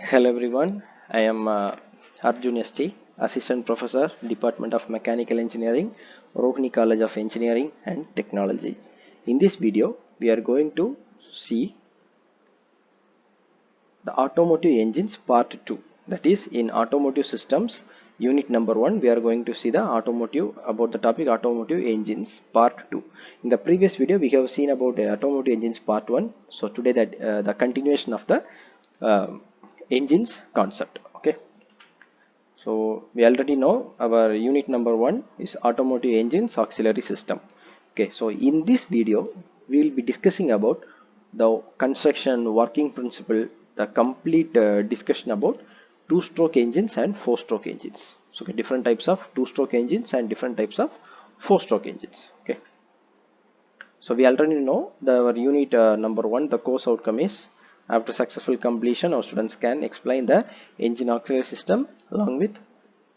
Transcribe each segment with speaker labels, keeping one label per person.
Speaker 1: Hello everyone, I am Arjun ST, Assistant Professor, Department of Mechanical Engineering, Rohini College of Engineering and Technology. In this video, we are going to see the automotive engines part 2. That is, in automotive systems, unit number 1, we are going to see the automotive, about the topic automotive engines part 2. In the previous video, we have seen about automotive engines part 1. So today that the continuation of the uh, engines concept. Okay, so we already know our unit number 1 is automotive engines auxiliary system. Okay, so in this video we will be discussing about the construction working principle, the complete discussion about two-stroke engines and four-stroke engines. So okay, different types of two-stroke engines and different types of four-stroke engines. Okay, so we already know the our unit number 1, the course outcome is after successful completion our students can explain the engine auxiliary system along with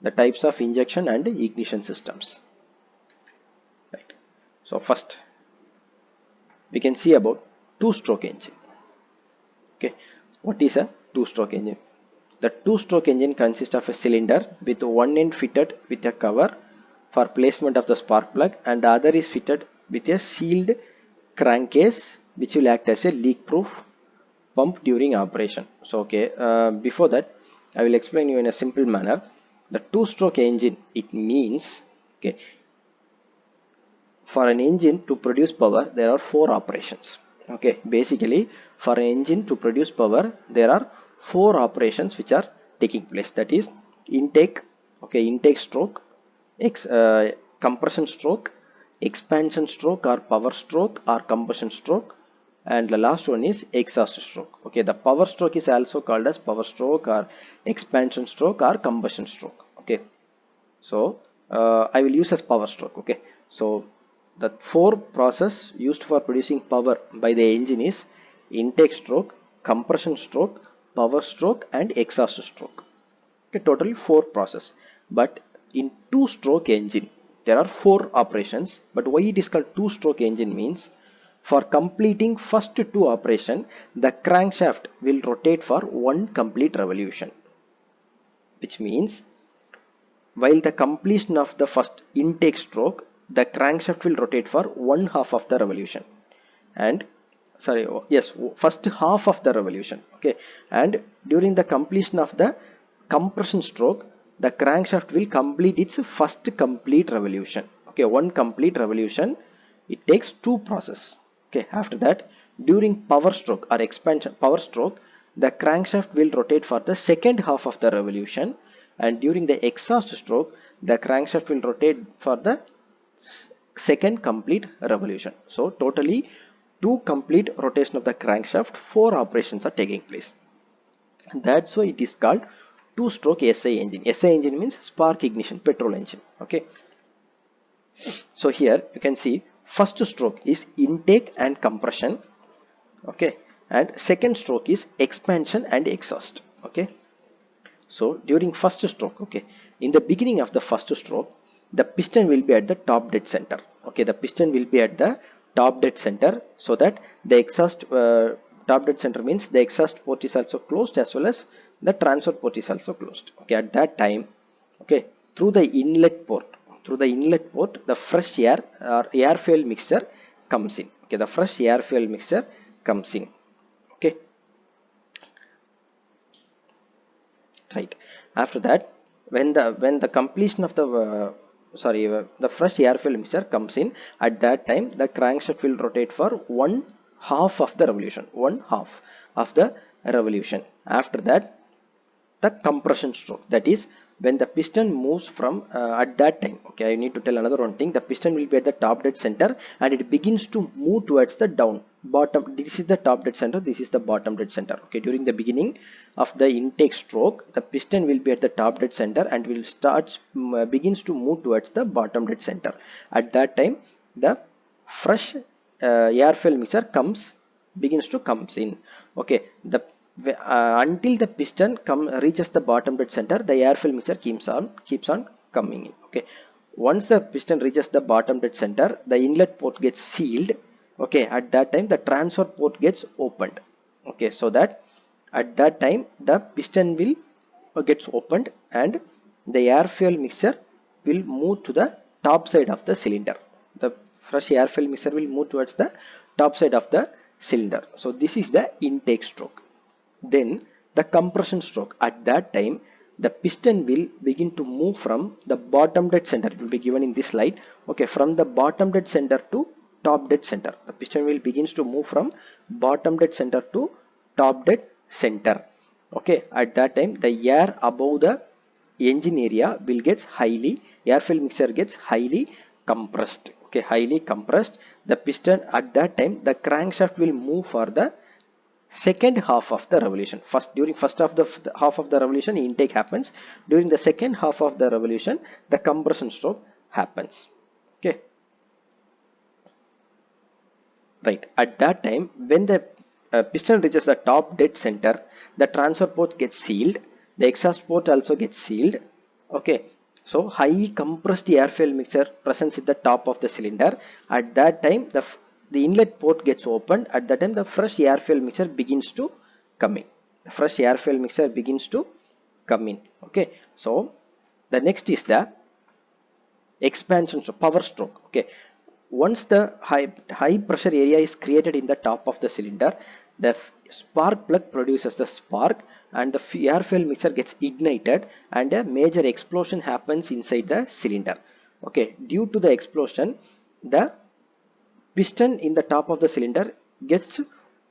Speaker 1: the types of injection and ignition systems. Right. So first we can see about two-stroke engine. Okay, what is a two-stroke engine? The two-stroke engine consists of a cylinder with one end fitted with a cover for placement of the spark plug and the other is fitted with a sealed crankcase which will act as a leak-proof pump during operation. So okay, before that I will explain you in a simple manner. The two-stroke engine, it means, okay, for an engine to produce power there are four operations. Okay, basically for an engine to produce power there are four operations which are taking place. That is intake, okay, intake stroke, compression stroke, expansion stroke or power stroke or combustion stroke, and the last one is exhaust stroke. Okay, the power stroke is also called as power stroke or expansion stroke or combustion stroke. Okay, so I will use as power stroke. Okay, so the four process used for producing power by the engine is intake stroke, compression stroke, power stroke and exhaust stroke. Okay, totally four process. But in two stroke engine there are four operations. But why it is called two stroke engine means, for completing first two operation the crankshaft will rotate for one complete revolution, which means while the completion of the first intake stroke, the crankshaft will rotate for one half of the revolution. And sorry, yes, first half of the revolution. Okay, and during the completion of the compression stroke, the crankshaft will complete its first complete revolution. Okay, one complete revolution. It takes two process. Okay, after that, during power stroke or expansion power stroke, the crankshaft will rotate for the second half of the revolution, and during the exhaust stroke the crankshaft will rotate for the second complete revolution. So totally two complete rotation of the crankshaft, four operations are taking place. That's why it is called two stroke SI engine. SI engine means spark ignition petrol engine. Okay, so here you can see first stroke is intake and compression. Okay, and second stroke is expansion and exhaust. Okay, so during first stroke, okay, in the beginning of the first stroke the piston will be at the top dead center. Okay, the piston will be at the top dead center, so that the exhaust top dead center means the exhaust port is also closed as well as the transfer port is also closed. Okay, at that time, okay, through the inlet port, the fresh air or air fuel mixture comes in. Okay, the fresh air fuel mixture comes in. Okay, right. After that, when the completion of the the fresh air fuel mixture comes in, at that time the crankshaft will rotate for one half of the revolution, after that the compression stroke, that is when the piston moves from at that time. Okay, I need to tell another one thing. The piston will be at the top dead center and it begins to move towards the down bottom. This is the top dead center, this is the bottom dead center. Okay, during the beginning of the intake stroke the piston will be at the top dead center and will start begins to move towards the bottom dead center. At that time the fresh air fuel mixture begins to comes in. Okay, the until the piston reaches the bottom dead center the air fuel mixture keeps on coming in. Okay, once the piston reaches the bottom dead center the inlet port gets sealed. Okay, at that time the transfer port gets opened. Okay, so that At that time the piston will gets opened and the air fuel mixture will move to the top side of the cylinder. The fresh air fuel mixture will move towards the top side of the cylinder. So this is the intake stroke. Then the compression stroke. At that time the piston will begin to move from the bottom dead center. It will be given in this slide. Okay, from the bottom dead center to top dead center. The piston will begins to move from bottom dead center to top dead center. Okay, at that time the air above the engine area will gets highly, air fuel mixture gets highly compressed. Okay, highly compressed. The piston at that time the crankshaft will move for the second half of the revolution. During first half of the revolution intake happens. During the second half of the revolution the compression stroke happens. Okay, right. At that time when the piston reaches the top dead center, the transfer port gets sealed, the exhaust port also gets sealed. Okay, so high compressed air fuel mixture presents at the top of the cylinder. At that time the inlet port gets opened. At that time the fresh air fuel mixture begins to come in. The fresh air fuel mixture begins to come in. Okay, so the next is the expansion, so power stroke. Okay, once the high pressure area is created in the top of the cylinder, the spark plug produces the spark and the air fuel mixture gets ignited and a major explosion happens inside the cylinder. Okay, due to the explosion the piston in the top of the cylinder gets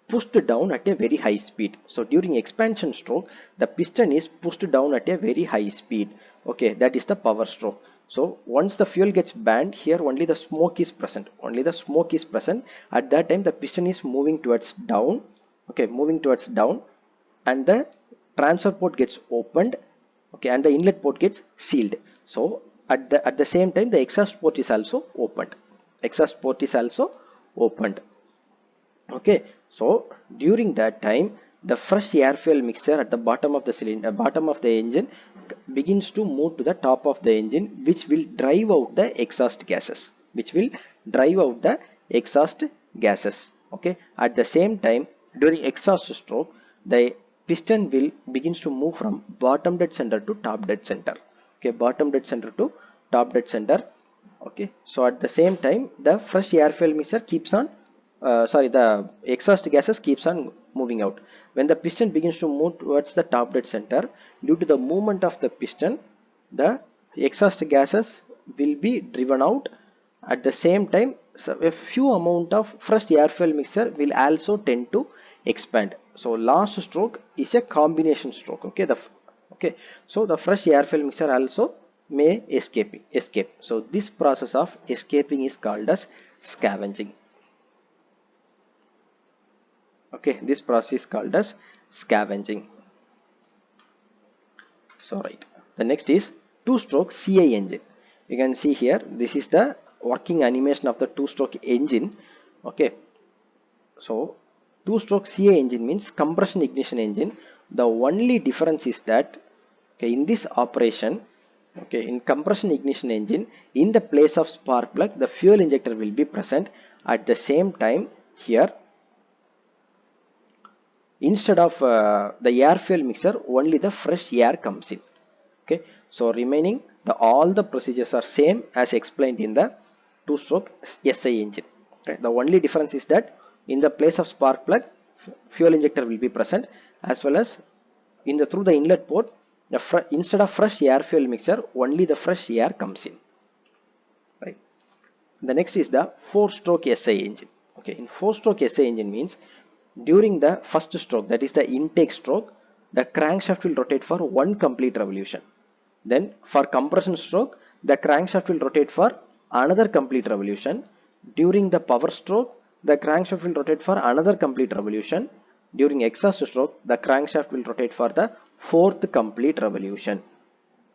Speaker 1: pushed down at a very high speed. So during expansion stroke the piston is pushed down at a very high speed. Okay, that is the power stroke. So once the fuel gets burned, here only the smoke is present. Only the smoke is present. At that time the piston is moving towards down. Okay, moving towards down and the transfer port gets opened. Okay, and the inlet port gets sealed. So at the same time the exhaust port is also opened. Exhaust port is also opened. Okay, so during that time the fresh air fuel mixture at the bottom of the cylinder, bottom of the engine begins to move to the top of the engine, which will drive out the exhaust gases, okay, at the same time during exhaust stroke the piston will begins to move from bottom dead center to top dead center. Okay, bottom dead center to top dead center. Okay, so at the same time the fresh air fuel mixture keeps on the exhaust gases keeps on moving out. When the piston begins to move towards the top dead center, due to the movement of the piston the exhaust gases will be driven out. At the same time so a few amount of fresh air fuel mixture will also tend to expand. So last stroke is a combination stroke. Okay, so the fresh air fuel mixture also may escape. So this process of escaping is called as scavenging. Okay, this process is called as scavenging. So right, the next is two-stroke CI engine. You can see here this is the working animation of the two-stroke engine. Okay, so two-stroke CI engine means compression ignition engine. The only difference is that, okay, in this operation, okay, in compression ignition engine, in the place of spark plug the fuel injector will be present. At the same time here instead of the air fuel mixture only the fresh air comes in. Okay, so remaining all the procedures are same as explained in the two-stroke SI engine. Okay, the only difference is that in the place of spark plug fuel injector will be present, as well as through the inlet port instead of fresh air fuel mixture only the fresh air comes in. Right, the next is the four-stroke SI engine. Okay, in four-stroke SI engine means during the first stroke, that is the intake stroke, the crankshaft will rotate for one complete revolution. Then for compression stroke the crankshaft will rotate for another complete revolution. During the power stroke the crankshaft will rotate for another complete revolution. During exhaust stroke the crankshaft will rotate for the fourth complete revolution.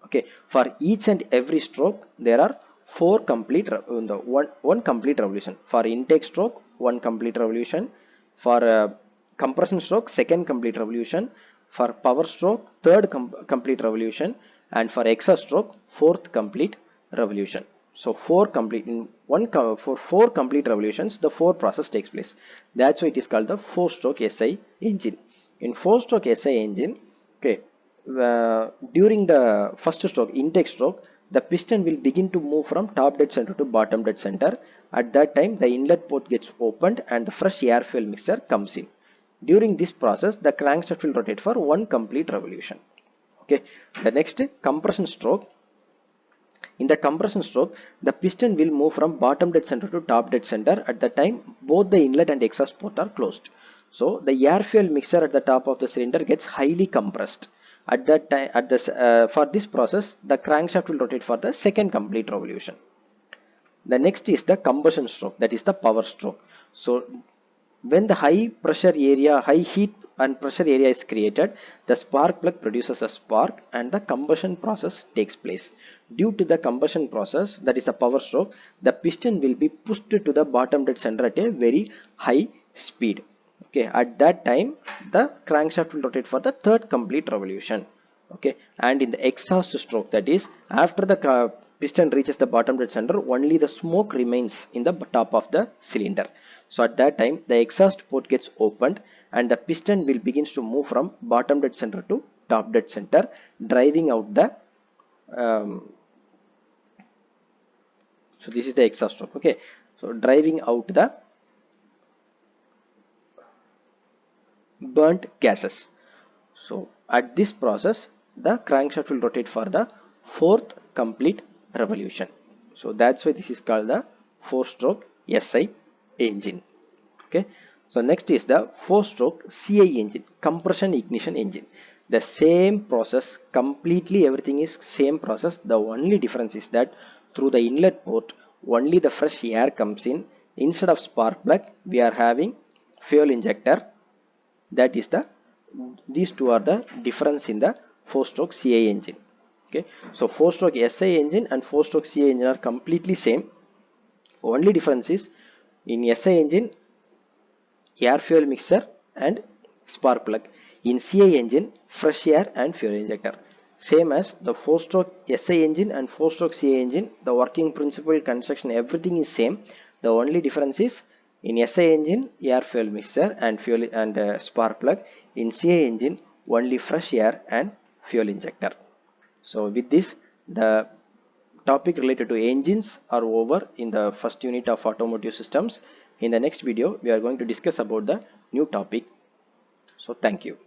Speaker 1: Okay, for each and every stroke there are four complete one complete revolution. For intake stroke one complete revolution, for compression stroke second complete revolution, for power stroke third complete revolution, and for exhaust stroke fourth complete revolution. So for four complete revolutions the four process takes place. That's why it is called the four-stroke SI engine. In 4-stroke SI engine, okay, during the first stroke, intake stroke, the piston will begin to move from top dead center to bottom dead center. At that time, the inlet port gets opened and the fresh air fuel mixture comes in. During this process, the crankshaft will rotate for one complete revolution. Okay, the next, compression stroke. In the compression stroke, the piston will move from bottom dead center to top dead center. At the time, both the inlet and exhaust port are closed. So the air fuel mixture at the top of the cylinder gets highly compressed. At that time, for this process, the crankshaft will rotate for the second complete revolution. The next is the combustion stroke, that is the power stroke. So when the high heat and pressure area is created, the spark plug produces a spark and the combustion process takes place. Due to the combustion process, that is a power stroke, the piston will be pushed to the bottom dead center at a very high speed. Okay, at that time, the crankshaft will rotate for the third complete revolution. Okay, and in the exhaust stroke, that is after the piston reaches the bottom dead center, only the smoke remains in the top of the cylinder. So at that time, the exhaust port gets opened and the piston will begins to move from bottom dead center to top dead center, driving out the so this is the exhaust stroke. Okay, so driving out the burnt gases. So at this process, the crankshaft will rotate for the fourth complete revolution. So that's why this is called the 4-stroke SI engine. Okay, so next is the 4-stroke CI engine, compression ignition engine. The same process, completely everything is same process. The only difference is that through the inlet port, only the fresh air comes in. Instead of spark plug, we are having fuel injector. That is the these two are the difference in the 4-stroke CI engine. Okay, so 4-stroke SI engine and 4-stroke CI engine are completely same. Only difference is in SI engine, air fuel mixture and spark plug. In CI engine, fresh air and fuel injector. Same as the 4-stroke SI engine and 4-stroke CI engine, the working principle, construction, everything is same. The only difference is in SI engine, air fuel mixture and fuel and spark plug. In CI engine, only fresh air and fuel injector. So with this, the topic related to engines are over in the first unit of automotive systems. In the next video, we are going to discuss about the new topic. So thank you.